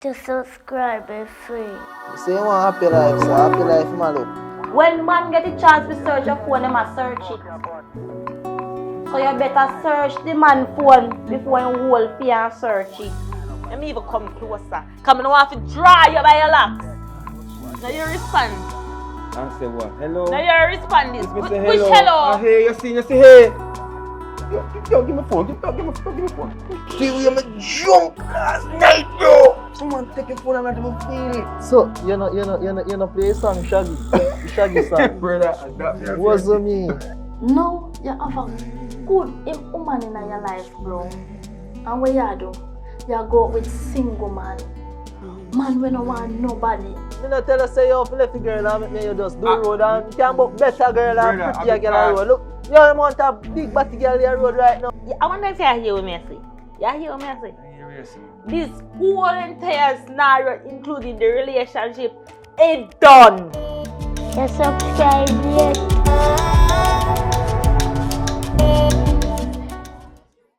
To subscribe is free. Say you want happy life, so happy life, man. Look. When man get a chance to search your phone, them a search it. So you better search the man phone before you hold for and search it. Let me even come closer. Come on, I want to draw you by your locks. Now you respond. And say what? Hello? Now you respond this. It's me Which say hello? Hey, you see, hey. Yo, give me phone. Give me phone. See, we am a jump last night, bro. Someone take your phone and let me feel it. So, you know, play a song, Shaggy. Shaggy song. Brother, What's the mean? No, you have a good woman in your life, bro. And what you do? You go with single man. Man, we don't want nobody. Me not tell us say you have left the girl and make me you just do road and you can book better girl and Brother, prettier girl on road. Look, you want a big body girl on the road right now. I wonder if you hear what me say. You hear what me say? This whole entire scenario, including the relationship, is done. You subscribe yet?